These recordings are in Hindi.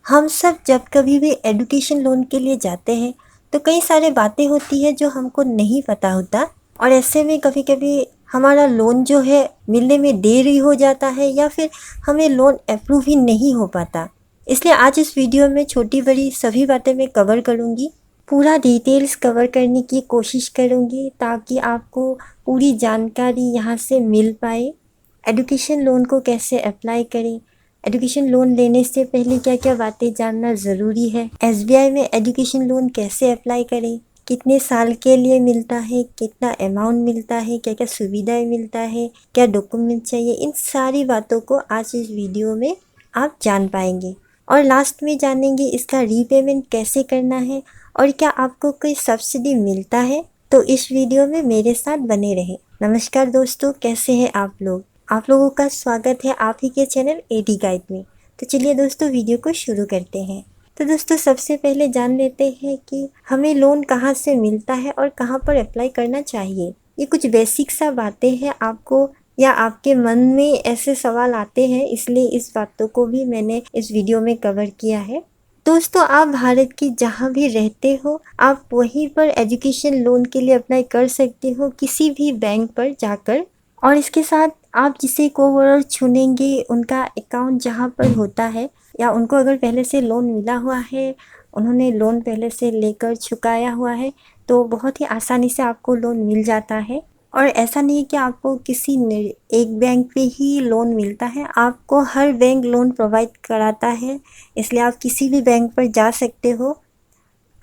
हम सब जब कभी भी एजुकेशन लोन के लिए जाते हैं तो कई सारे बातें होती है जो हमको नहीं पता होता और ऐसे में कभी कभी हमारा लोन जो है मिलने में देरी हो जाता है या फिर हमें लोन अप्रूव ही नहीं हो पाता। इसलिए आज इस वीडियो में छोटी बड़ी सभी बातें मैं कवर करूँगी, पूरा डिटेल्स कवर करने की कोशिश करूँगी ताकि आपको पूरी जानकारी यहाँ से मिल पाए। एजुकेशन लोन को कैसे अप्लाई करें, एजुकेशन लोन लेने से पहले क्या क्या बातें जानना ज़रूरी है, एसबीआई में एजुकेशन लोन कैसे अप्लाई करें, कितने साल के लिए मिलता है, कितना अमाउंट मिलता है, क्या क्या सुविधाएं मिलता है, क्या डॉक्यूमेंट चाहिए, इन सारी बातों को आज इस वीडियो में आप जान पाएंगे। और लास्ट में जानेंगे इसका रीपेमेंट कैसे करना है और क्या आपको कोई सब्सिडी मिलता है। तो इस वीडियो में मेरे साथ बने रहें। नमस्कार दोस्तों, कैसे हैं आप लोग? आप लोगों का स्वागत है आप ही के चैनल एडी गाइड में। तो चलिए दोस्तों वीडियो को शुरू करते हैं। तो दोस्तों सबसे पहले जान लेते हैं कि हमें लोन कहाँ से मिलता है और कहाँ पर अप्लाई करना चाहिए। ये कुछ बेसिक सा बातें हैं, आपको या आपके मन में ऐसे सवाल आते हैं, इसलिए इस बातों को भी मैंने इस वीडियो में कवर किया है। दोस्तों आप भारत की जहाँ भी रहते हो आप वहीं पर एजुकेशन लोन के लिए अप्लाई कर सकते हो किसी भी बैंक पर जाकर। और इसके साथ आप जिसे कोवर्ड चुनेंगे उनका अकाउंट जहाँ पर होता है या उनको अगर पहले से लोन मिला हुआ है, उन्होंने लोन पहले से लेकर चुकाया हुआ है, तो बहुत ही आसानी से आपको लोन मिल जाता है। और ऐसा नहीं है कि आपको किसी एक बैंक पे ही लोन मिलता है, आपको हर बैंक लोन प्रोवाइड कराता है, इसलिए आप किसी भी बैंक पर जा सकते हो।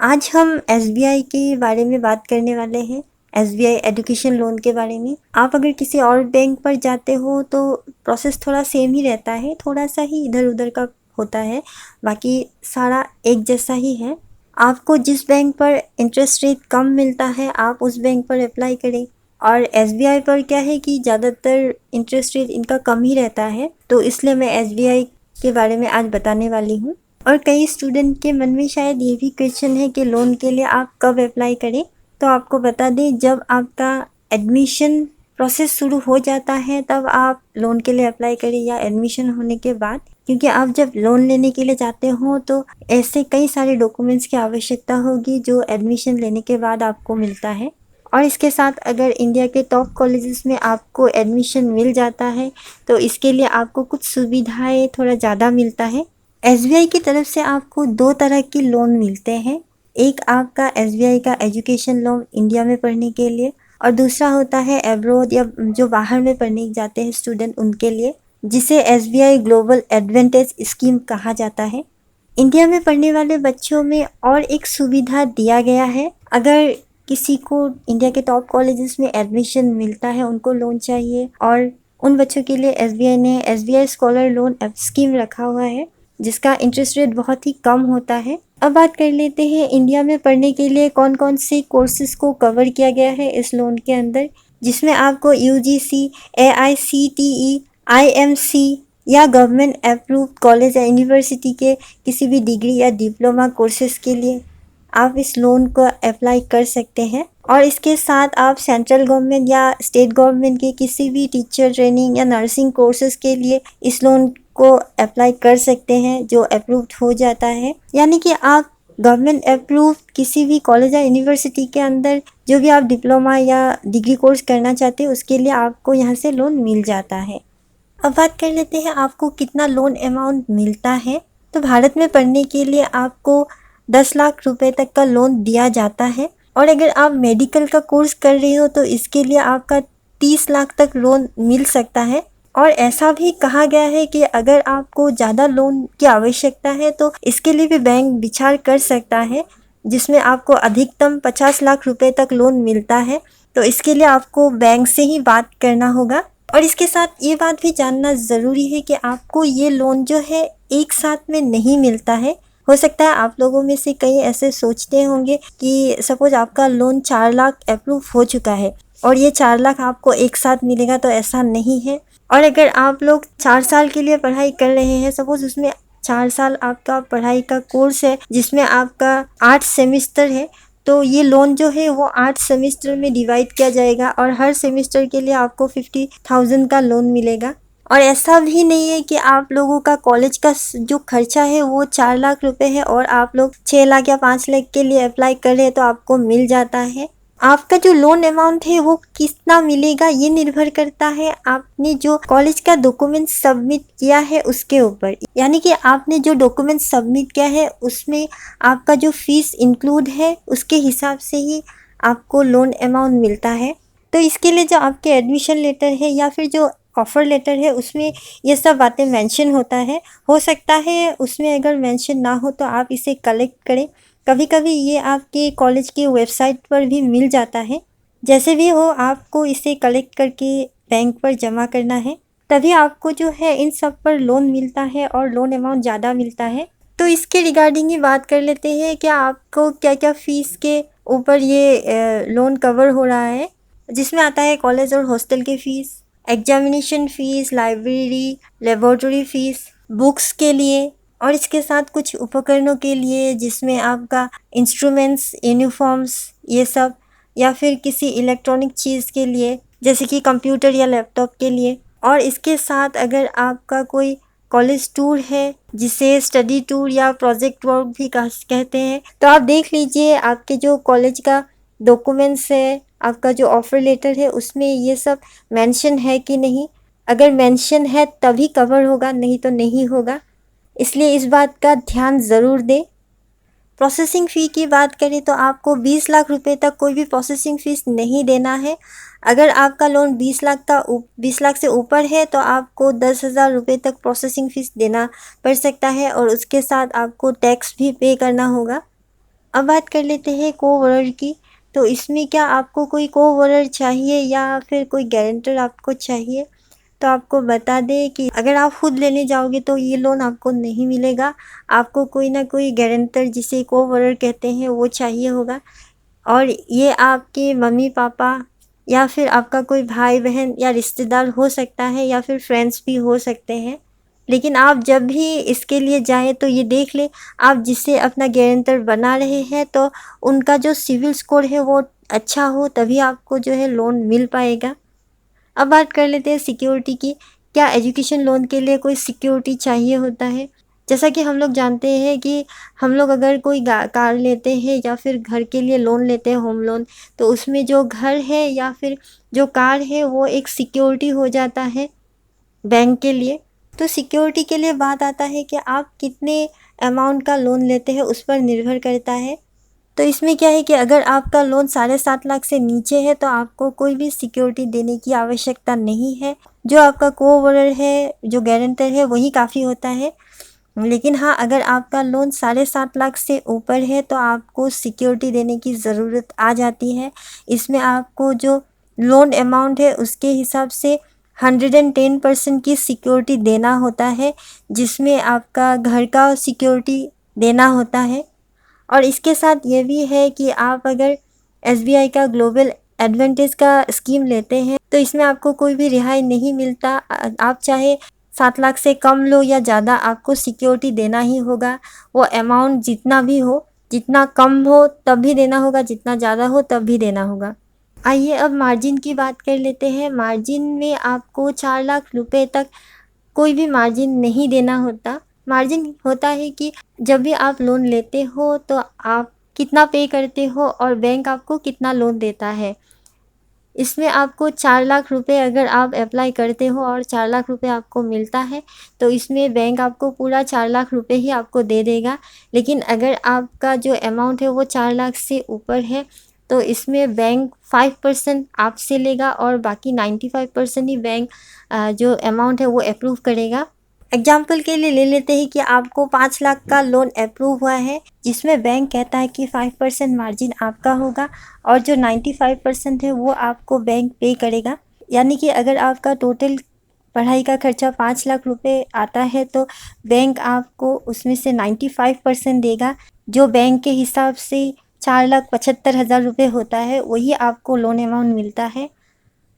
आज हम एसबीआई के बारे में बात करने वाले हैं, एसबीआई एजुकेशन लोन के बारे में। आप अगर किसी और बैंक पर जाते हो तो प्रोसेस थोड़ा सेम ही रहता है, थोड़ा सा ही इधर उधर का होता है, बाकी सारा एक जैसा ही है। आपको जिस बैंक पर इंटरेस्ट रेट कम मिलता है आप उस बैंक पर अप्लाई करें। और एसबीआई पर क्या है कि ज़्यादातर इंटरेस्ट रेट इनका कम ही रहता है, तो इसलिए मैं एसबीआई के बारे में आज बताने वाली हूँ। और कई स्टूडेंट के मन में शायद ये भी क्वेश्चन है कि लोन के लिए आप कब अप्लाई करें। तो आपको बता दें, जब आपका एडमिशन प्रोसेस शुरू हो जाता है तब आप लोन के लिए अप्लाई करें, या एडमिशन होने के बाद, क्योंकि आप जब लोन लेने के लिए जाते हो तो ऐसे कई सारे डॉक्यूमेंट्स की आवश्यकता होगी जो एडमिशन लेने के बाद आपको मिलता है। और इसके साथ अगर इंडिया के टॉप कॉलेजेस में आपको एडमिशन मिल जाता है तो इसके लिए आपको कुछ सुविधाएं थोड़ा ज़्यादा मिलता है। एसबीआई की तरफ से आपको दो तरह की लोन मिलते हैं, एक आपका एसबीआई का एजुकेशन लोन इंडिया में पढ़ने के लिए और दूसरा होता है एब्रॉड या जो बाहर में पढ़ने जाते हैं स्टूडेंट उनके लिए, जिसे एसबीआई ग्लोबल एडवांटेज स्कीम कहा जाता है। इंडिया में पढ़ने वाले बच्चों में और एक सुविधा दिया गया है, अगर किसी को इंडिया के टॉप कॉलेजेस में एडमिशन मिलता है, उनको लोन चाहिए, और उन बच्चों के लिए एसबीआई ने एसबीआई स्कॉलर लोन स्कीम रखा हुआ है जिसका इंटरेस्ट रेट बहुत ही कम होता है। अब बात कर लेते हैं इंडिया में पढ़ने के लिए कौन कौन से कोर्सेज को कवर किया गया है इस लोन के अंदर, जिसमें आपको यूजीसी, एआईसीटीई, आईएमसी या गवर्नमेंट अप्रूव्ड कॉलेज या यूनिवर्सिटी के किसी भी डिग्री या डिप्लोमा कोर्सेज के लिए आप इस लोन को अप्लाई कर सकते हैं। और इसके साथ आप सेंट्रल गवर्नमेंट या स्टेट गवर्नमेंट के किसी भी टीचर ट्रेनिंग या नर्सिंग कोर्सेज के लिए इस लोन को अप्लाई कर सकते हैं जो अप्रूव्ड हो जाता है। यानी कि आप गवर्नमेंट अप्रूव्ड किसी भी कॉलेज या यूनिवर्सिटी के अंदर जो भी आप डिप्लोमा या डिग्री कोर्स करना चाहते हैं उसके लिए आपको यहाँ से लोन मिल जाता है। अब बात कर लेते हैं आपको कितना लोन अमाउंट मिलता है। तो भारत में पढ़ने के लिए आपको 10 लाख रुपए तक का लोन दिया जाता है, और अगर आप मेडिकल का कोर्स कर रहे हो तो इसके लिए आपका 30 लाख तक लोन मिल सकता है। और ऐसा भी कहा गया है कि अगर आपको ज़्यादा लोन की आवश्यकता है तो इसके लिए भी बैंक विचार कर सकता है, जिसमें आपको अधिकतम 50 लाख रुपए तक लोन मिलता है। तो इसके लिए आपको बैंक से ही बात करना होगा। और इसके साथ ये बात भी जानना ज़रूरी है कि आपको ये लोन जो है एक साथ में नहीं मिलता है। हो सकता है आप लोगों में से कई ऐसे सोचते होंगे कि सपोज आपका लोन 4 लाख अप्रूव हो चुका है और ये 4 लाख आपको एक साथ मिलेगा, तो ऐसा नहीं है। और अगर आप लोग 4 साल के लिए पढ़ाई कर रहे हैं, सपोज उसमें 4 साल आपका पढ़ाई का कोर्स है जिसमें आपका 8 सेमेस्टर है, तो ये लोन जो है वो 8 सेमेस्टर में डिवाइड किया जाएगा और हर सेमेस्टर के लिए आपको 50,000 का लोन मिलेगा। और ऐसा भी नहीं है कि आप लोगों का कॉलेज का जो खर्चा है वो 4 लाख रुपए है और आप लोग 6 लाख या 5 लाख के लिए अप्लाई कर रहे हैं तो आपको मिल जाता है। आपका जो लोन अमाउंट है वो कितना मिलेगा ये निर्भर करता है आपने जो कॉलेज का डॉक्यूमेंट सबमिट किया है उसके ऊपर। यानी कि आपने जो डॉक्यूमेंट सबमिट किया है उसमें आपका जो फीस इंक्लूड है उसके हिसाब से ही आपको लोन अमाउंट मिलता है। तो इसके लिए जो आपके एडमिशन लेटर है या फिर जो ऑफ़र लेटर है उसमें ये सब बातें मेंशन होता है। हो सकता है उसमें अगर मेंशन ना हो तो आप इसे कलेक्ट करें। कभी कभी ये आपके कॉलेज की वेबसाइट पर भी मिल जाता है। जैसे भी हो आपको इसे कलेक्ट करके बैंक पर जमा करना है, तभी आपको जो है इन सब पर लोन मिलता है और लोन अमाउंट ज़्यादा मिलता है। तो इसके रिगार्डिंग ही बात कर लेते हैं कि आपको क्या क्या फ़ीस के ऊपर ये लोन कवर हो रहा है, जिसमें आता है कॉलेज और हॉस्टल की fees, examination fees, library laboratory fees, books के लिए और इसके साथ कुछ उपकरणों के लिए जिसमें आपका इंस्ट्रूमेंट्स, यूनिफॉर्म्स ये सब, या फिर किसी इलेक्ट्रॉनिक चीज़ के लिए जैसे कि कंप्यूटर या लैपटॉप के लिए। और इसके साथ अगर आपका कोई कॉलेज टूर है जिसे स्टडी टूर या प्रोजेक्ट वर्क भी कहते हैं, तो आप देख लीजिए आपके जो कॉलेज का डॉक्यूमेंट्स है, आपका जो ऑफ़र लेटर है उसमें ये सब मेंशन है कि नहीं। अगर मेंशन है तभी कवर होगा, नहीं तो नहीं होगा, इसलिए इस बात का ध्यान ज़रूर दें। प्रोसेसिंग फ़ी की बात करें तो आपको 20 लाख रुपए तक कोई भी प्रोसेसिंग फ़ीस नहीं देना है। अगर आपका लोन 20 लाख से ऊपर है तो आपको 10,000 रुपये तक प्रोसेसिंग फ़ीस देना पड़ सकता है और उसके साथ आपको टैक्स भी पे करना होगा। अब बात कर लेते हैं कोवरर की। तो इसमें क्या आपको कोई कोवरर चाहिए या फिर कोई गारंटर आपको चाहिए? तो आपको बता दें कि अगर आप खुद लेने जाओगे तो ये लोन आपको नहीं मिलेगा। आपको कोई ना कोई गारंटर जिसे कोवरर कहते हैं वो चाहिए होगा, और ये आपके मम्मी पापा या फिर आपका कोई भाई बहन या रिश्तेदार हो सकता है या फिर फ्रेंड्स भी हो सकते हैं। लेकिन आप जब भी इसके लिए जाएं तो ये देख लें आप जिससे अपना गारंटर बना रहे हैं तो उनका जो सिविल स्कोर है वो अच्छा हो, तभी आपको जो है लोन मिल पाएगा। अब बात कर लेते हैं सिक्योरिटी की। क्या एजुकेशन लोन के लिए कोई सिक्योरिटी चाहिए होता है? जैसा कि हम लोग जानते हैं कि हम लोग अगर कोई कार लेते हैं या फिर घर के लिए लोन लेते हैं, होम लोन, तो उसमें जो घर है या फिर जो कार है वो एक सिक्योरिटी हो जाता है बैंक के लिए। तो सिक्योरिटी के लिए बात आता है कि आप कितने अमाउंट का लोन लेते हैं उस पर निर्भर करता है। तो इसमें क्या है कि अगर आपका लोन 7.5 लाख से नीचे है तो आपको कोई भी सिक्योरिटी देने की आवश्यकता नहीं है। जो आपका कोवरर है, जो गारंटर है, वही काफ़ी होता है। लेकिन हाँ, अगर आपका लोन 7.5 लाख से ऊपर है तो आपको सिक्योरिटी देने की ज़रूरत आ जाती है। इसमें आपको जो लोन अमाउंट है उसके हिसाब से 110% की सिक्योरिटी देना होता है, जिसमें आपका घर का सिक्योरिटी देना होता है। और इसके साथ ये भी है कि आप अगर एसबीआई का ग्लोबल एडवांटेज का स्कीम लेते हैं तो इसमें आपको कोई भी रिहाई नहीं मिलता। आप चाहे 7 लाख से कम लो या ज़्यादा, आपको सिक्योरिटी देना ही होगा। वो अमाउंट जितना भी हो, जितना कम हो तब भी देना होगा, जितना ज़्यादा हो तब भी देना होगा। आइए अब मार्जिन की बात कर लेते हैं। मार्जिन में आपको 4 लाख रुपए तक कोई भी मार्जिन नहीं देना होता। मार्जिन होता है कि जब भी आप लोन लेते हो तो आप कितना पे करते हो और बैंक आपको कितना लोन देता है। इसमें आपको 4 लाख रुपए अगर आप अप्लाई करते हो और 4 लाख रुपए आपको मिलता है तो इसमें बैंक आपको पूरा 4 लाख रुपए ही आपको दे देगा। लेकिन अगर आपका जो अमाउंट है वो 4 लाख से ऊपर है तो इसमें बैंक 5% आपसे लेगा और बाकी 95% ही बैंक जो अमाउंट है वो अप्रूव करेगा। एग्जाम्पल के लिए ले लेते हैं कि आपको 5 लाख का लोन अप्रूव हुआ है, जिसमें बैंक कहता है कि 5% मार्जिन आपका होगा और जो 95% है वो आपको बैंक पे करेगा। यानी कि अगर आपका टोटल पढ़ाई का खर्चा 5 लाख रुपए आता है तो बैंक आपको उसमें से 95% देगा। जो बैंक के हिसाब से 4,75,000 रुपये होता है वही आपको लोन अमाउंट मिलता है।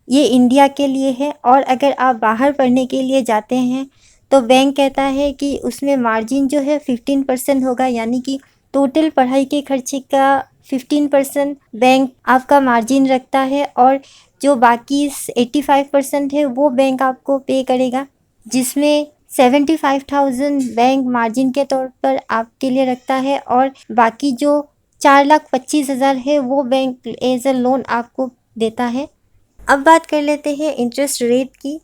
ये इंडिया के लिए है। और अगर आप बाहर पढ़ने के लिए जाते हैं तो बैंक कहता है कि उसमें मार्जिन जो है 15% होगा, यानी कि टोटल पढ़ाई के खर्चे का 15% बैंक आपका मार्जिन रखता है और जो बाकी 85% है वो बैंक आपको पे करेगा। जिसमें 75,000 बैंक मार्जिन के तौर पर आपके लिए रखता है और बाकी जो 4,25,000 है वो बैंक एज अ लोन आपको देता है। अब बात कर लेते हैं इंटरेस्ट रेट की।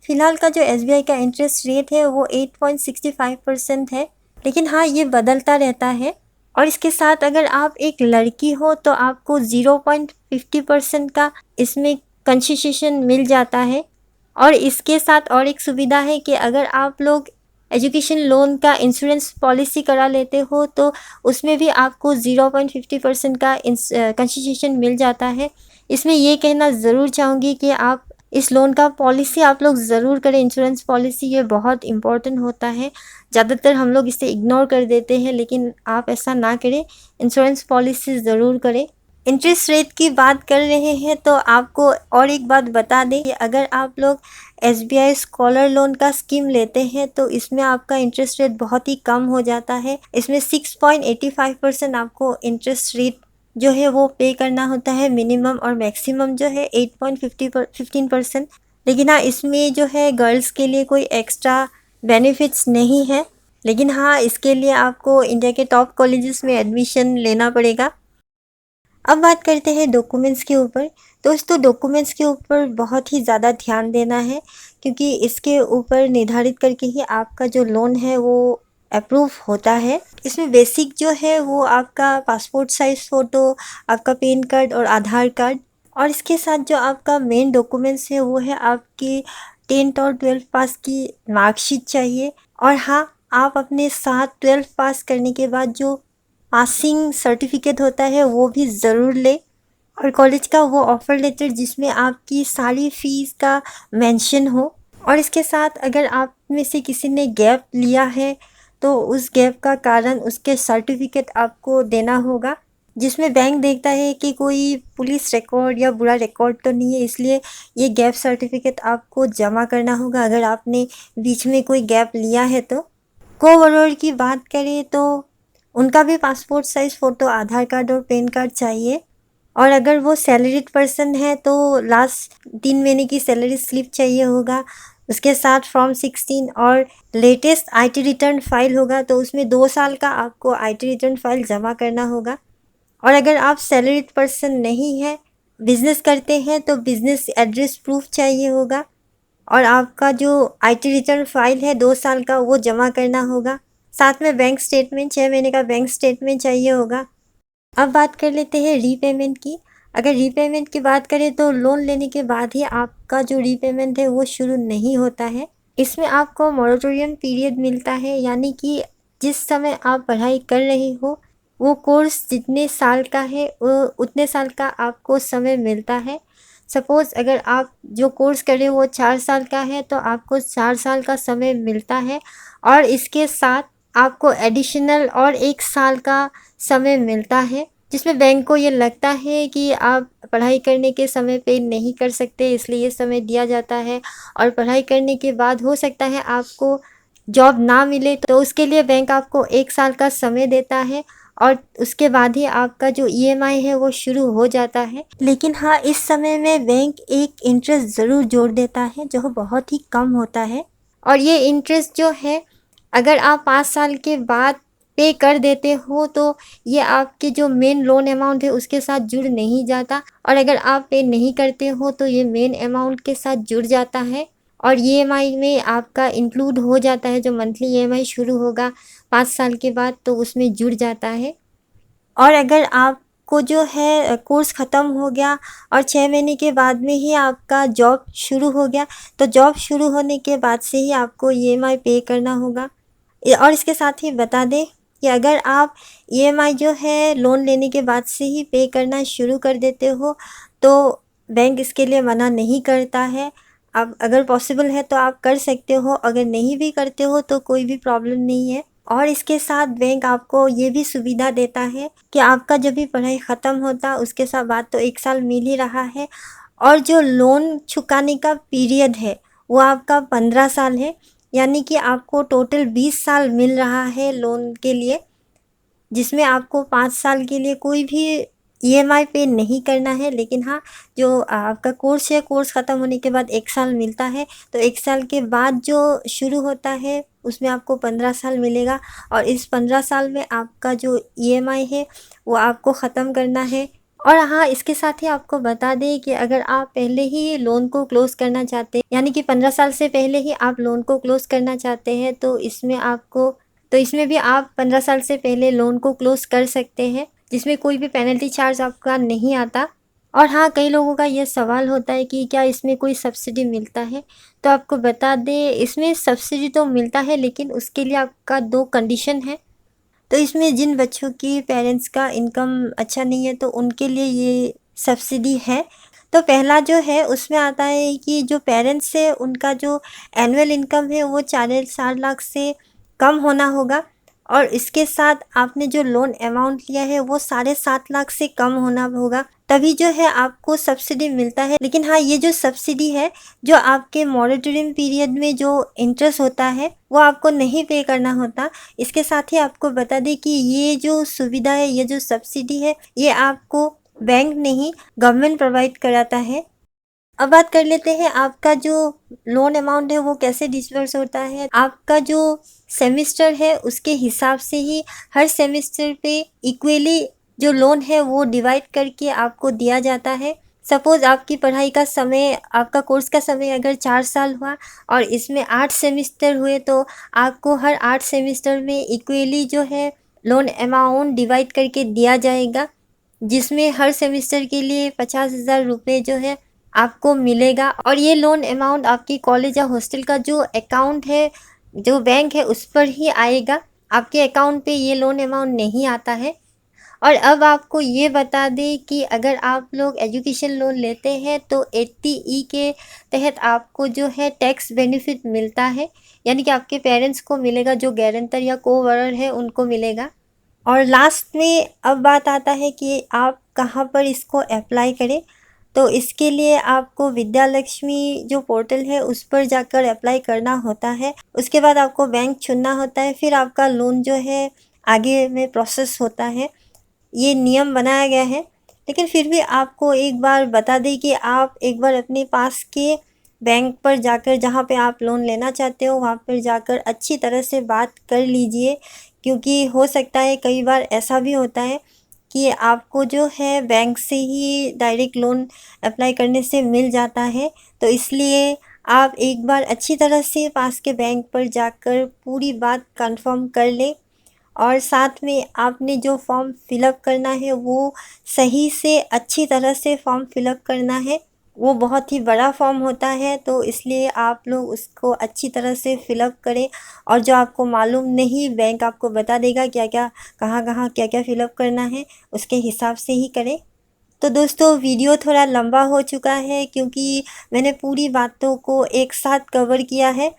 फ़िलहाल का जो SBI का इंटरेस्ट रेट है वो 8.65% है, लेकिन हाँ ये बदलता रहता है। और इसके साथ अगर आप एक लड़की हो तो आपको 0.50% का इसमें कंसेशन मिल जाता है। और इसके साथ और एक सुविधा है कि अगर आप लोग एजुकेशन लोन का इंश्योरेंस पॉलिसी करा लेते हो तो उसमें भी आपको 0.50% का कंसेशन मिल जाता है। इसमें ये कहना ज़रूर चाहूँगी कि आप इस लोन का पॉलिसी आप लोग ज़रूर करें। इंश्योरेंस पॉलिसी ये बहुत इम्पोर्टेंट होता है। ज़्यादातर हम लोग इसे इग्नोर कर देते हैं, लेकिन आप ऐसा ना करें, इंश्योरेंस पॉलिसी ज़रूर करें। इंटरेस्ट रेट की बात कर रहे हैं तो आपको और एक बात बता दें कि अगर आप लोग SBI स्कॉलर लोन का स्कीम लेते हैं तो इसमें आपका इंटरेस्ट रेट बहुत ही कम हो जाता है। इसमें 6.85% आपको इंटरेस्ट रेट जो है वो पे करना होता है मिनिमम, और मैक्सिमम जो है 8.15%। लेकिन हाँ इसमें जो है गर्ल्स के लिए कोई एक्स्ट्रा बेनिफिट्स नहीं है, लेकिन हाँ इसके लिए आपको इंडिया के टॉप कॉलेजेस में एडमिशन लेना पड़ेगा। अब बात करते हैं डॉक्यूमेंट्स के ऊपर। दोस्तों डॉक्यूमेंट्स के ऊपर बहुत ही ज़्यादा ध्यान देना है, क्योंकि इसके ऊपर निर्धारित करके ही आपका जो लोन है वो अप्रूव होता है। इसमें बेसिक जो है वो आपका पासपोर्ट साइज़ फ़ोटो, आपका पैन कार्ड और आधार कार्ड, और इसके साथ जो आपका मेन डॉक्यूमेंट्स है वो है आपकी 10th और 12th पास की मार्कशीट चाहिए। और हाँ, आप अपने साथ 12th पास करने के बाद जो पासिंग सर्टिफिकेट होता है वो भी ज़रूर ले, और कॉलेज का वो ऑफ़र लेटर जिसमें आपकी सारी फ़ीस का मेंशन हो। और इसके साथ अगर आप में से किसी ने गैप लिया है तो उस गैप का कारण उसके सर्टिफिकेट आपको देना होगा, जिसमें बैंक देखता है कि कोई पुलिस रिकॉर्ड या बुरा रिकॉर्ड तो नहीं है, इसलिए ये गैप सर्टिफिकेट आपको जमा करना होगा अगर आपने बीच में कोई गैप लिया है तो। को-बरोर की बात करें तो उनका भी पासपोर्ट साइज़ फ़ोटो, आधार कार्ड और पैन कार्ड चाहिए। और अगर वो सैलरीड पर्सन है तो लास्ट 3 महीने की सैलरी स्लिप चाहिए होगा। उसके साथ फॉर्म 16 और लेटेस्ट IT रिटर्न फाइल होगा, तो उसमें 2 साल का आपको IT रिटर्न फाइल जमा करना होगा। और अगर आप सैलरीड पर्सन नहीं है, बिज़नेस करते हैं, तो बिज़नेस एड्रेस प्रूफ चाहिए होगा, और आपका जो IT रिटर्न फाइल है 2 साल का वो जमा करना होगा। साथ में बैंक स्टेटमेंट, 6 महीने का बैंक स्टेटमेंट चाहिए होगा। अब बात कर लेते हैं रीपेमेंट की। अगर रीपेमेंट की बात करें तो लोन लेने के बाद ही आपका जो रीपेमेंट है वो शुरू नहीं होता है। इसमें आपको मोरेटोरियम पीरियड मिलता है, यानी कि जिस समय आप पढ़ाई कर रहे हो वो कोर्स जितने साल का है वो उतने साल का आपको समय मिलता है। सपोज़ अगर आप जो कोर्स कर रहे हो वो 4 साल का है तो आपको 4 साल का समय मिलता है, और इसके साथ आपको एडिशनल और 1 साल का समय मिलता है, जिसमें बैंक को ये लगता है कि आप पढ़ाई करने के समय पे नहीं कर सकते, इसलिए ये समय दिया जाता है। और पढ़ाई करने के बाद हो सकता है आपको जॉब ना मिले, तो उसके लिए बैंक आपको 1 साल का समय देता है, और उसके बाद ही आपका जो EMI है वो शुरू हो जाता है। लेकिन हाँ, इस समय में बैंक एक इंटरेस्ट ज़रूर जोड़ देता है जो बहुत ही कम होता है, और ये इंटरेस्ट जो है अगर आप 5 साल के बाद पे कर देते हो तो ये आपके जो मेन लोन अमाउंट है उसके साथ जुड़ नहीं जाता, और अगर आप पे नहीं करते हो तो ये मेन अमाउंट के साथ जुड़ जाता है, और EMI में आपका इंक्लूड हो जाता है। जो मंथली EMI शुरू होगा 5 साल के बाद तो उसमें जुड़ जाता है। और अगर आपको जो है कोर्स ख़त्म हो गया और 6 महीने के बाद में ही आपका जॉब शुरू हो गया, तो जॉब शुरू होने के बाद से ही आपको EMI पे करना होगा। और इसके साथ ही बता दें कि अगर आप EMI जो है लोन लेने के बाद से ही पे करना शुरू कर देते हो तो बैंक इसके लिए मना नहीं करता है। आप अगर पॉसिबल है तो आप कर सकते हो, अगर नहीं भी करते हो तो कोई भी प्रॉब्लम नहीं है। और इसके साथ बैंक आपको ये भी सुविधा देता है कि आपका जब भी पढ़ाई ख़त्म होता उसके साथ बाद तो 1 साल मिल ही रहा है, और जो लोन चुकाने का पीरियड है वो आपका 15 साल है, यानी कि आपको टोटल 20 साल मिल रहा है लोन के लिए, जिसमें आपको 5 साल के लिए कोई भी ईएमआई पे नहीं करना है, लेकिन हाँ जो आपका कोर्स है, कोर्स ख़त्म होने के बाद 1 साल मिलता है, तो 1 साल के बाद जो शुरू होता है उसमें आपको 15 साल मिलेगा और इस 15 साल में आपका जो ईएमआई है वो आपको ख़त्म करना है। और हाँ, इसके साथ ही आपको बता दें कि अगर आप पहले ही लोन को क्लोज़ करना चाहते हैं, यानी कि 15 साल से पहले ही आप लोन को क्लोज़ करना चाहते हैं, तो इसमें भी आप 15 साल से पहले लोन को क्लोज़ कर सकते हैं, जिसमें कोई भी पेनल्टी चार्ज आपका नहीं आता। और हाँ, कई लोगों का ये सवाल होता है कि क्या इसमें कोई सब्सिडी मिलता है? तो आपको बता दें, इसमें सब्सिडी तो मिलता है, लेकिन उसके लिए आपका 2 कंडीशन है। तो इसमें जिन बच्चों की पेरेंट्स का इनकम अच्छा नहीं है तो उनके लिए ये सब्सिडी है। तो पहला जो है उसमें आता है कि जो पेरेंट्स है उनका जो एनुअल इनकम है वो 4.5 लाख से कम होना होगा और इसके साथ आपने जो लोन अमाउंट लिया है वो 7.5 लाख से कम होना होगा, तभी जो है आपको सब्सिडी मिलता है। लेकिन हाँ, ये जो सब्सिडी है, जो आपके मॉनिटरिंग पीरियड में जो इंटरेस्ट होता है वो आपको नहीं पे करना होता। इसके साथ ही आपको बता दें कि ये जो सुविधा है, ये जो सब्सिडी है, ये आपको बैंक नहीं गवर्नमेंट प्रोवाइड कराता है। अब बात कर लेते हैं आपका जो लोन अमाउंट है वो कैसे डिस्बर्स होता है। आपका जो सेमेस्टर है उसके हिसाब से ही हर सेमेस्टर पे इक्वली जो लोन है वो डिवाइड करके आपको दिया जाता है। सपोज़ आपकी पढ़ाई का समय, आपका कोर्स का समय अगर 4 साल हुआ और इसमें 8 सेमेस्टर हुए, तो आपको हर 8 सेमेस्टर में इक्वली जो है लोन अमाउंट डिवाइड करके दिया जाएगा, जिसमें हर सेमेस्टर के लिए 50,000 रुपये जो है आपको मिलेगा। और ये लोन अमाउंट आपकी कॉलेज या हॉस्टल का जो अकाउंट है, जो बैंक है, उस पर ही आएगा। आपके अकाउंट पे ये लोन अमाउंट नहीं आता है। और अब आपको ये बता दें कि अगर आप लोग एजुकेशन लोन लेते हैं तो 80E के तहत आपको जो है टैक्स बेनिफिट मिलता है, यानी कि आपके पेरेंट्स को मिलेगा, जो गारंटर या कोवरर है उनको मिलेगा। और लास्ट में अब बात आता है कि आप कहाँ पर इसको अप्लाई करें। तो इसके लिए आपको विद्या लक्ष्मी जो पोर्टल है उस पर जाकर अप्लाई करना होता है। उसके बाद आपको बैंक चुनना होता है, फिर आपका लोन जो है आगे में प्रोसेस होता है। ये नियम बनाया गया है, लेकिन फिर भी आपको एक बार बता दें कि आप एक बार अपने पास के बैंक पर जाकर, जहाँ पे आप लोन लेना चाहते हो वहाँ पर जाकर अच्छी तरह से बात कर लीजिए, क्योंकि हो सकता है कई बार ऐसा भी होता है कि आपको जो है बैंक से ही डायरेक्ट लोन अप्लाई करने से मिल जाता है। तो इसलिए आप एक बार अच्छी तरह से पास के बैंक पर जाकर पूरी बात कंफर्म कर लें और साथ में आपने जो फॉर्म फिलअप करना है वो सही से अच्छी तरह से फॉर्म फिलअप करना है। वो बहुत ही बड़ा फॉर्म होता है, तो इसलिए आप लोग उसको अच्छी तरह से फिलअप करें। और जो आपको मालूम नहीं, बैंक आपको बता देगा क्या क्या, कहाँ कहाँ क्या क्या फिलअप करना है, उसके हिसाब से ही करें। तो दोस्तों, वीडियो थोड़ा लंबा हो चुका है क्योंकि मैंने पूरी बातों को एक साथ कवर किया है।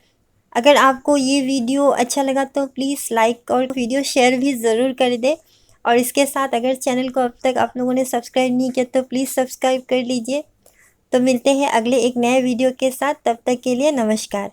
अगर आपको ये वीडियो अच्छा लगा तो प्लीज़ लाइक और वीडियो शेयर भी ज़रूर कर दें। और इसके साथ अगर चैनल को अब तक आप लोगों ने सब्सक्राइब नहीं किया तो प्लीज़ सब्सक्राइब कर लीजिए। तो मिलते हैं अगले एक नए वीडियो के साथ, तब तक के लिए नमस्कार।